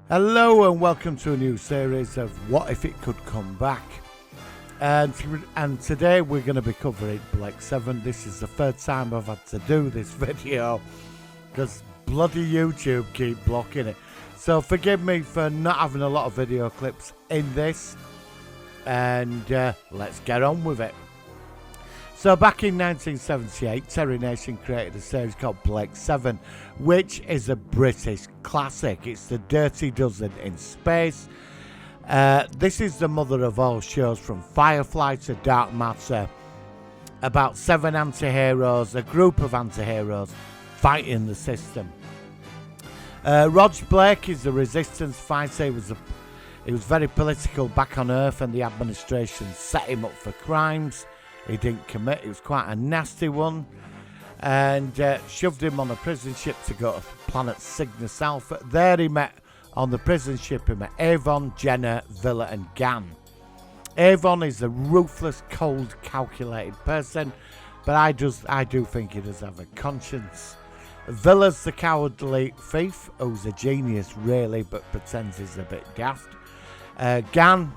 Hello and welcome to a new series of What If It Could Come Back. And today we're going to be covering Blake 7. This is the third time I've had to do this video because bloody YouTube keep blocking it. So forgive me for not having a lot of video clips in this. And let's get on with it. So back in 1978, Terry Nation created a series called Blake 7, which is a British classic. It's the Dirty Dozen in space. This is the mother of all shows from Firefly to Dark Matter. About 7 anti-heroes, a group of anti-heroes fighting the system. Rog Blake is a resistance fighter. He was very political back on Earth, and the administration set him up for crimes he didn't commit. It was quite a nasty one, and shoved him on a prison ship to go to planet Cygnus Alpha. There he met, on the prison ship, he met Avon, Jenna, Villa and Gan. Avon is a ruthless, cold, calculated person, but I do think he does have a conscience. Villa's the cowardly thief, who's a genius really, but pretends he's a bit daft. Gan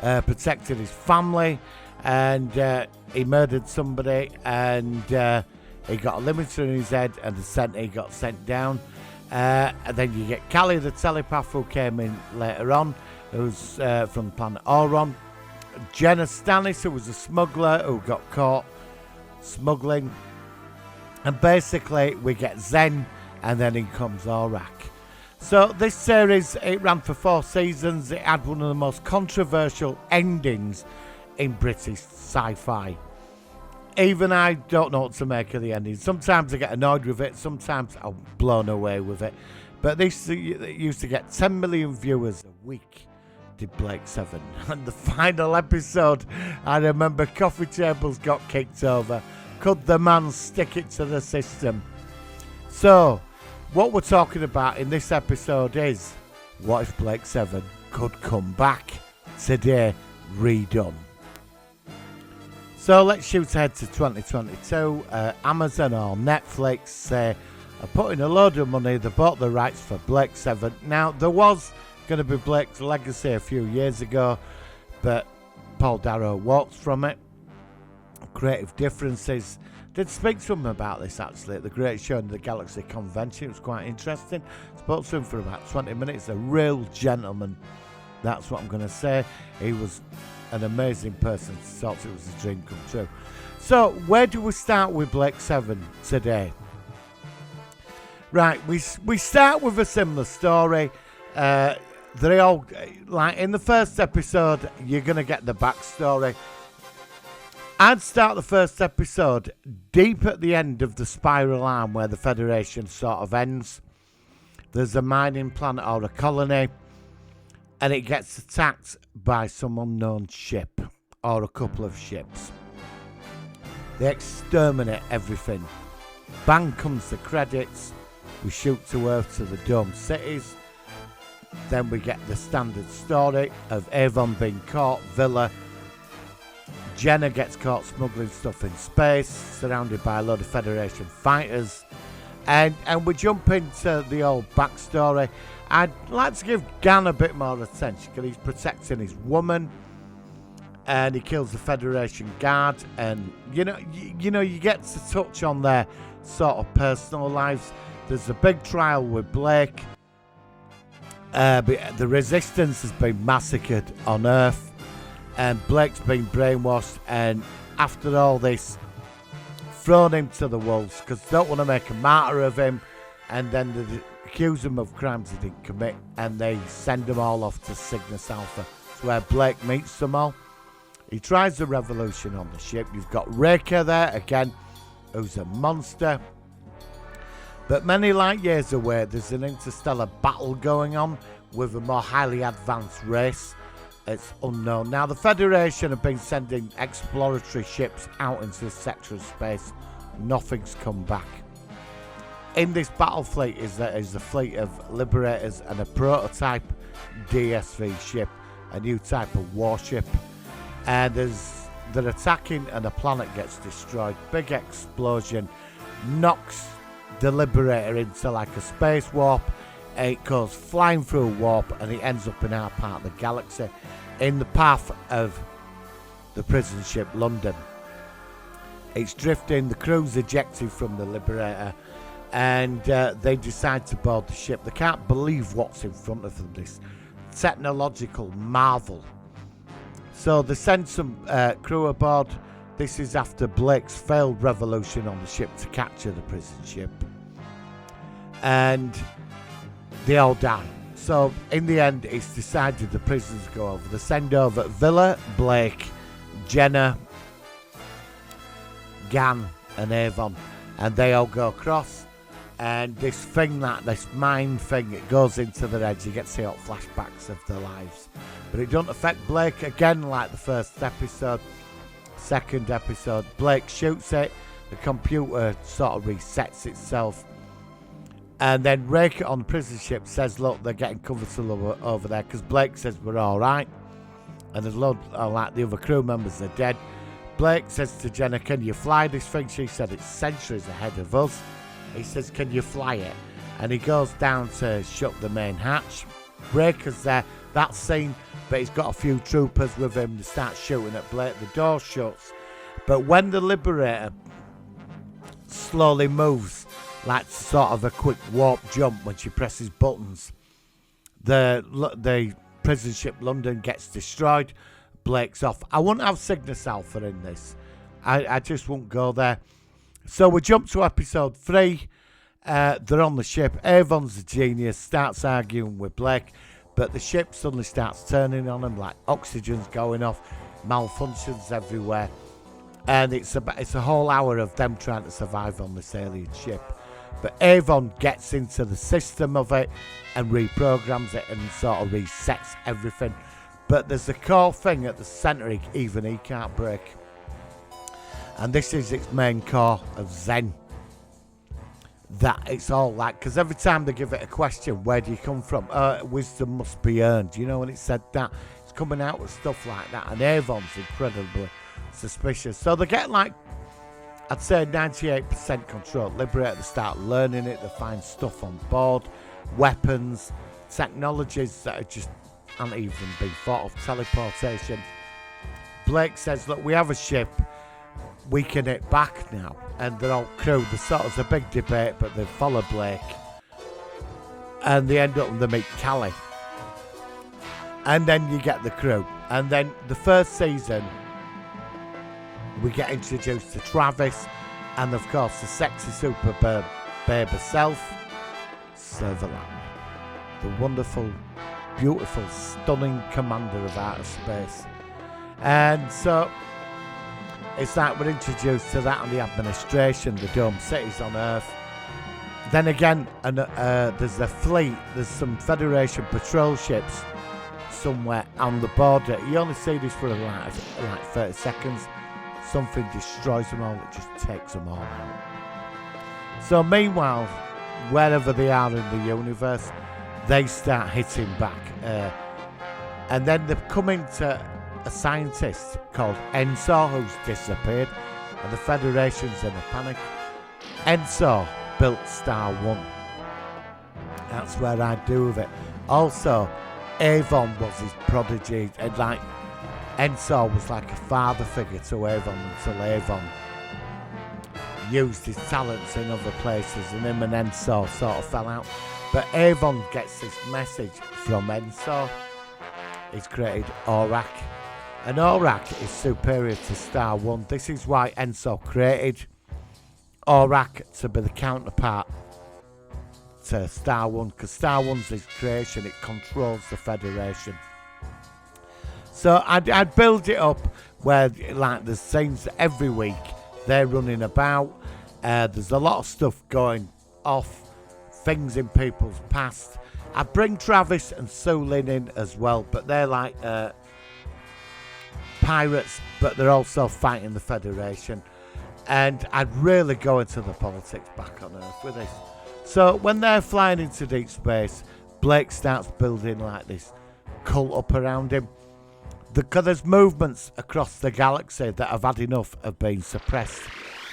protected his family, and he murdered somebody, and he got a limiter in his head, and he got sent down. And then you get Callie the telepath, who came in later on, who's from planet Auron. Jenna Stannis, who was a smuggler who got caught smuggling. And basically we get Zen, and then in comes Aurak. So this series, it ran for 4 seasons. It had one of the most controversial endings in British sci-fi. Even I don't know what to make of the ending. Sometimes I get annoyed with it, sometimes I'm blown away with it. But this used to get 10 million viewers a week, did Blake 7. And the final episode, I remember coffee tables got kicked over. Could the man stick it to the system? So, what we're talking about in this episode is, what if Blake 7 could come back today, redone? So let's shoot ahead to 2022. Amazon or Netflix are putting a load of money. They bought the rights for Blake 7. Now, there was going to be Blake's Legacy a few years ago, but Paul Darrow walked from it. Creative differences. Did speak to him about this actually at the Great Show in the Galaxy Convention. It was quite interesting. Spoke to him for about 20 minutes. A real gentleman. That's what I'm going to say. He was an amazing person to talk to. It was a dream come true. So, where do we start with Blake 7 today? Right, we start with a similar story. They all, like in the first episode, you're going to get the backstory. I'd start the first episode deep at the end of the spiral arm where the Federation sort of ends. There's a mining planet or a colony, and it gets attacked by some unknown ship or a couple of ships. They exterminate everything. Bang comes the credits. We shoot to Earth to the domed cities. Then we get the standard story of Avon being caught, Villa. Jenna gets caught smuggling stuff in space, surrounded by a load of Federation fighters. And we jump into the old backstory. I'd like to give Gan a bit more attention because he's protecting his woman, and he kills the Federation guard. And you know, you get to touch on their sort of personal lives. There's a big trial with Blake. The Resistance has been massacred on Earth, and Blake's been brainwashed. And after all this, thrown him to the wolves because they don't want to make a martyr of him, and then they accuse him of crimes he didn't commit, and they send them all off to Cygnus Alpha. It's where Blake meets them all. He tries the revolution on the ship. You've got Reka there again, who's a monster. But many light years away, there's an interstellar battle going on with a more highly advanced race. It's unknown. Now, the Federation have been sending exploratory ships out into this sector of space. Nothing's come back. In this battle fleet is a fleet of Liberators and a prototype DSV ship, a new type of warship. And they're attacking, and the planet gets destroyed. Big explosion knocks the Liberator into like a space warp. it goes flying through a warp and it ends up in our part of the galaxy, in the path of the prison ship London. It's drifting, the crew's ejected from the Liberator, and they decide to board the ship. They can't believe what's in front of them, this technological marvel. So they send some crew aboard. This is after Blake's failed revolution on the ship to capture the prison ship. And they all die. So in the end, it's decided the prisoners go over. They send over Villa, Blake, Jenna, Gan and Avon, and they all go across. And this mind thing, it goes into their heads. You get to see all flashbacks of their lives. But it doesn't affect Blake again like the first episode. Second episode, Blake shoots it. The computer sort of resets itself. And then Rake on the prison ship says, look, they're getting covered over there, because Blake says we're all right. And there's loads like the other crew members are dead. Blake says to Jenna, can you fly this thing? She said it's centuries ahead of us. He says, can you fly it? And he goes down to shut the main hatch. Raker's there, that scene, but he's got a few troopers with him. They start shooting at Blake. The door shuts. But when the Liberator slowly moves, like sort of a quick warp jump when she presses buttons, the prison ship London gets destroyed. Blake's off. I wouldn't have Cygnus Alpha in this. I just won't go there. So we jump to episode 3. They're on the ship. Avon's a genius, starts arguing with Blake, but the ship suddenly starts turning on him, like oxygen's going off, malfunctions everywhere, and it's a whole hour of them trying to survive on this alien ship. But Avon gets into the system of it and reprograms it and sort of resets everything. But there's a core thing at the centre even he can't break. And this is its main core of Zen. That it's all like, because every time they give it a question, where do you come from? Wisdom must be earned. You know, when it said that, it's coming out with stuff like that. And Avon's incredibly suspicious. So they get like, I'd say 98% control. Liberator, they start learning it. They find stuff on board, weapons, technologies that are just haven't even been thought of. Teleportation. Blake says, look, we have a ship. We can hit back now. And they're all crew. There's a big debate, but they follow Blake. And they end up and they meet Callie. And then you get the crew. And then the first season, we get introduced to Travis. And of course, the sexy super babe herself, Servalan. The wonderful, beautiful, stunning commander of outer space. And so it's like we're introduced to that and the administration, the dome cities on Earth. Then again, there's a fleet, there's some Federation patrol ships somewhere on the border. You only see this for like 30 seconds. Something destroys them all, it just takes them all out. So meanwhile, wherever they are in the universe, they start hitting back. And then they come into a scientist called Ensor who's disappeared, and the Federation's in a panic. Ensor built Star 1. That's where I do with it. Also, Avon was his prodigy, and like Ensor was like a father figure to Avon until Avon used his talents in other places, and him and Ensor sort of fell out. But Avon gets this message from Ensor. He's created Aurak. And Aurak is superior to Star 1. This is why Ensor created Aurak to be the counterpart to Star 1. Because Star 1's his creation. It controls the Federation. So I'd build it up where like there's scenes every week. They're running about. There's a lot of stuff going off. Things in people's past. I bring Travis and Sulin in as well, but they're like pirates, but they're also fighting the Federation. And I'd really go into the politics back on Earth with this. So when they're flying into deep space, Blake starts building like this cult up around him. Because there's movements across the galaxy that have had enough of being suppressed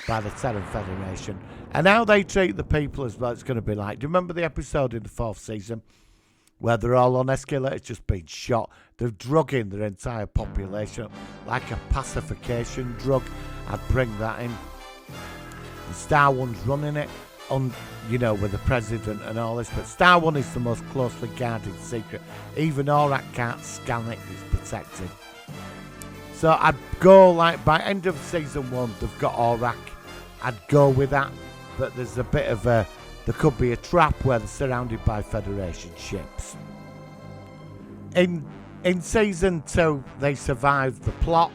by the Terran Federation. And how they treat the people as well, it's going to be like, do you remember the episode in the 4th season where they're all on escalators just being shot? They're drugging their entire population like a pacification drug. I'd bring that in. And Star One's running it, with the president and all this. But Star One is the most closely guarded secret. Even Aurak can't scan it, it's protected. So I'd go like, by end of season 1, they've got Aurak. I'd go with that. But there's a bit of there could be a trap where they're surrounded by Federation ships. In season 2, they survive the plot,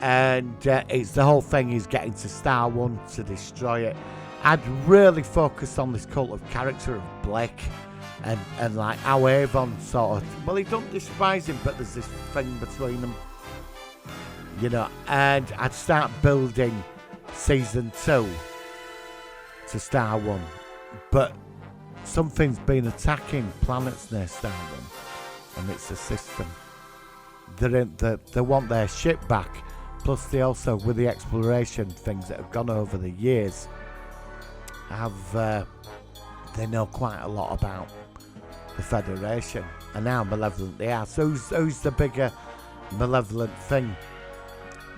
and it's the whole thing is getting to Star One to destroy it. I'd really focus on this cult of character of Blake, and like how Avon sort of, well, he don't despise him, but there's this thing between them, and I'd start building season 2 to Star One, but something's been attacking planets near Star One, and it's a system. They want their ship back, plus they also, with the exploration things that have gone over the years, they know quite a lot about the Federation and how malevolent they are. So who's the bigger malevolent thing?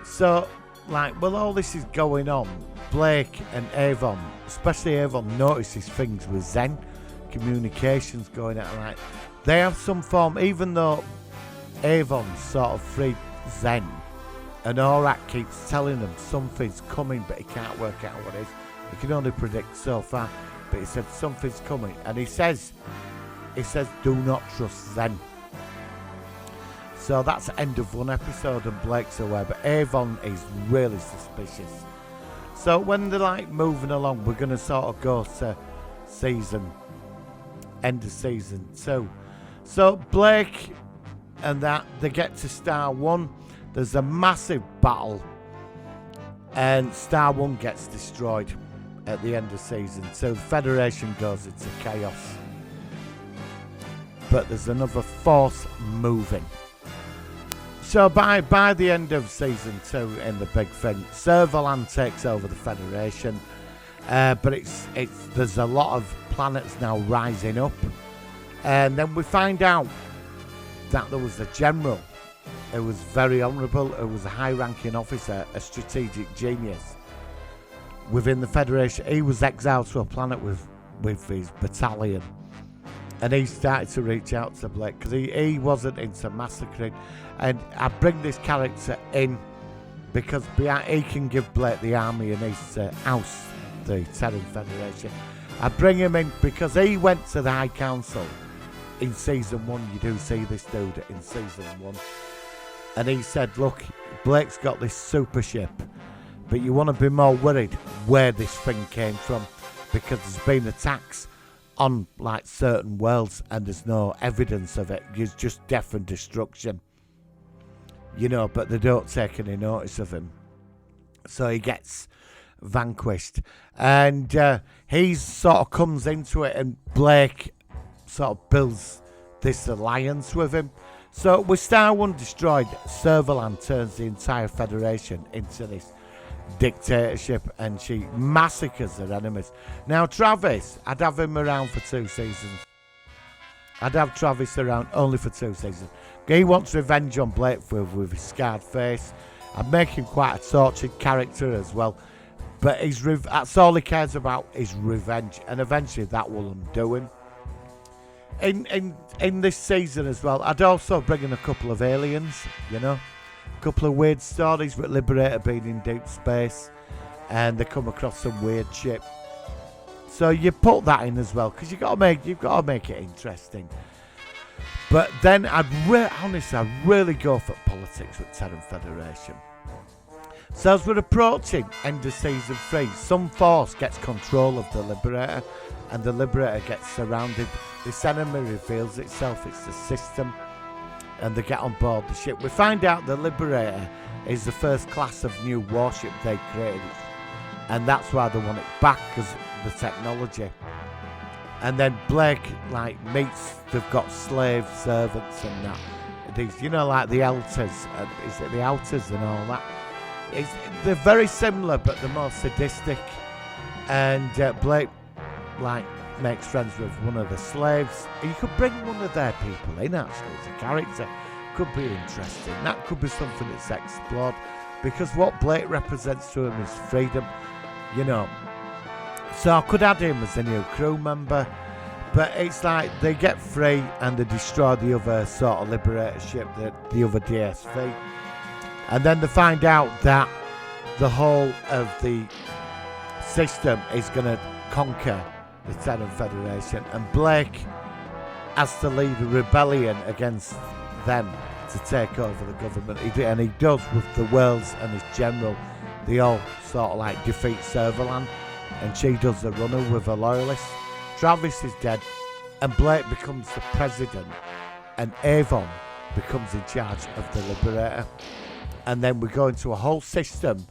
So, like, well, all this is going on, Blake and Avon, especially Avon, notices things with Zen, communications going out, like, they have some form, even though Avon's sort of freed Zen, and Aurak keeps telling them something's coming, but he can't work out what it is. He can only predict so far, but he said something's coming, and he says, do not trust Zen. So that's the end of 1 episode, and Blake's aware, but Avon is really suspicious. So when they're like moving along, we're going to sort of go to end of season 2. So Blake and that, they get to Star One, there's a massive battle, and Star One gets destroyed at the end of season 2. The Federation goes into chaos, but there's another force moving. So by the end of season 2, in the big thing, Servalan takes over the Federation, but there's a lot of planets now rising up, and then we find out that there was a general who was very honourable, who was a high-ranking officer, a strategic genius within the Federation. He was exiled to a planet with his battalion, and he started to reach out to Blake because he wasn't into massacring. And I bring this character in because he can give Blake the army and he's to oust the Terran Federation. I bring him in because he went to the High Council in season 1. You do see this dude in season 1, and he said, look, Blake's got this super ship, but you want to be more worried where this thing came from, because there's been attacks on like certain worlds and there's no evidence of it. It's just death and destruction, but they don't take any notice of him. So he gets vanquished, and he sort of comes into it, and Blake sort of builds this alliance with him. So with Star One destroyed, Servalan turns the entire Federation into this dictatorship, and she massacres her enemies. Now Travis, I'd have him around for 2 seasons. I'd have Travis around only for 2 seasons. He wants revenge on Blake with his scarred face. I'd make him quite a tortured character as well, but that's all he cares about is revenge, and eventually that will undo him. In this season as well, I'd also bring in a couple of aliens, a couple of weird stories with Liberator being in deep space, and they come across some weird ship. So you put that in as well, because you've got to make it interesting. But then I'd really go for politics with Terran Federation. So as we're approaching end of season 3, some force gets control of the Liberator, and the Liberator gets surrounded. This enemy reveals itself, it's the system, and they get on board the ship. We find out the Liberator is the first class of new warship they created, and that's why they want it back, because the technology. And then Blake meets, they've got slave servants and that. These, like the Elters, is it the Elters and all that? They're very similar, but they're more sadistic. And Blake, like, makes friends with one of the slaves. You could bring one of their people in, actually, as a character. Could be interesting. That could be something that's explored. Because what Blake represents to him is freedom, you know. So I could add him as a new crew member. But it's like they get free and they destroy the other sort of liberator ship, the other DSV. And then they find out that the whole of the system is going to conquer the Terran Federation. And Blake has to lead a rebellion against them to take over the government. And he does with the Worlds and his general. They all sort of like defeat Servalan. And she does the runner with her loyalists. Travis is dead, and Blake becomes the president, and Avon becomes in charge of the Liberator. And then we go into a whole system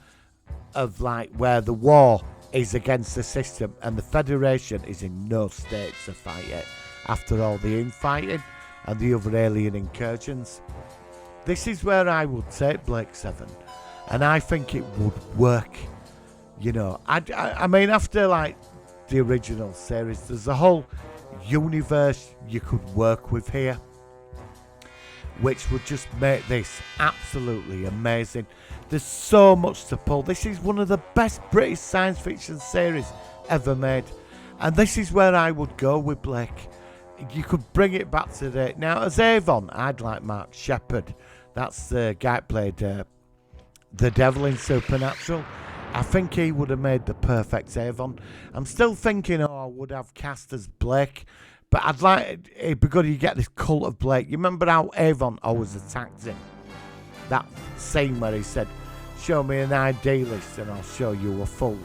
of like where the war is against the system, and the Federation is in no state to fight it after all the infighting and the other alien incursions. This is where I would take Blake 7, and I think it would work. You know, I mean, after like the original series, there's a whole universe you could work with here, which would just make this absolutely amazing. There's so much to pull. This is one of the best British science fiction series ever made, and this is where I would go with Blake. You could bring it back to the now as Avon. I'd like Mark Sheppard. That's the guy who played the devil in Supernatural. I think he would have made the perfect Avon. I'm still thinking, I would have cast as Blake, but I'd like it'd be good you get this cult of Blake. You remember how Avon always attacked him? That scene where he said, "Show me an idealist and I'll show you a fool."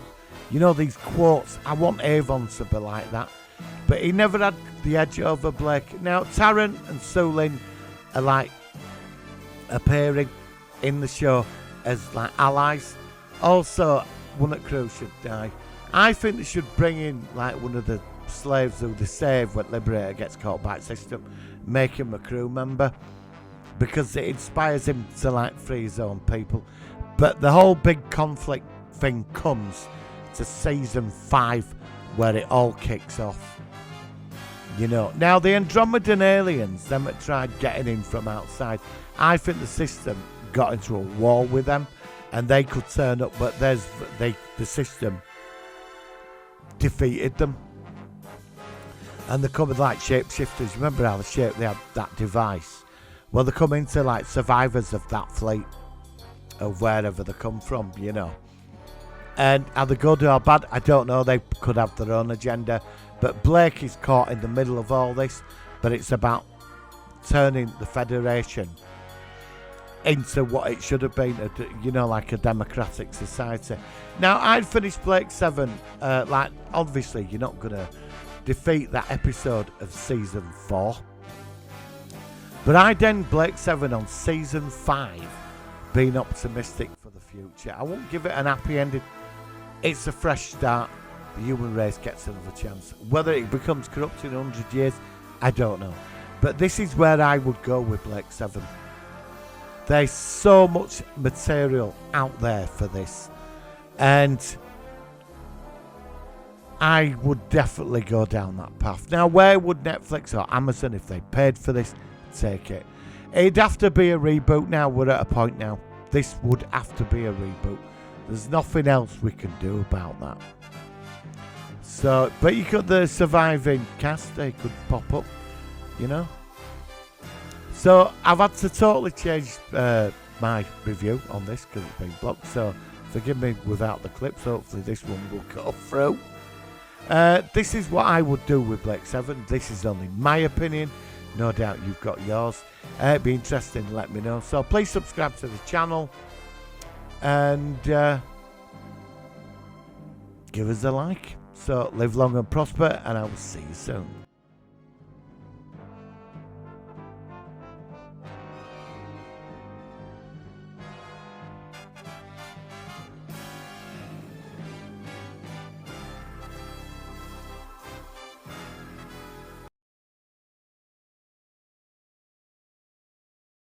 You know, these quotes. I want Avon to be like that, but he never had the edge over Blake. Now Tarrant and Sulin are like appearing in the show as like allies. Also, one of the crew should die. I think they should bring in like one of the slaves who they save when Liberator gets caught by the system, make him a crew member, because it inspires him to like free his own people. But the whole big conflict thing comes to season 5, where it all kicks off. You know, now the Andromedan aliens, them that tried getting in from outside, I think the system got into a war with them. And they could turn up, but the system defeated them. And they're coming like shapeshifters. Remember how they had that device? Well, they come into like survivors of that fleet, of wherever they come from, you know. And are they good or bad? I don't know. They could have their own agenda. But Blake is caught in the middle of all this. But it's about turning the Federation into what it should have been, you know, like a democratic society. Now, I'd finished Blake 7, like, obviously, you're not going to defeat that episode of Season 4. But I'd end Blake 7 on Season 5, being optimistic for the future. I won't give it an happy ending. It's a fresh start. The human race gets another chance. Whether it becomes corrupt in 100 years, I don't know. But this is where I would go with Blake 7. There's so much material out there for this, and I would definitely go down that path. Now, where would Netflix or Amazon, if they paid for this, take it? It'd have to be a reboot. Now we're at a point now. This would have to be a reboot. There's nothing else we can do about that. So, but you got the surviving cast, they could pop up, you know. So I've had to totally change my review on this because it's been blocked. So forgive me without the clips. Hopefully this one will go through. This is what I would do with Blake 7. This is only my opinion. No doubt you've got yours. It'd be interesting to let me know. So please subscribe to the channel and give us a like. So live long and prosper, and I will see you soon.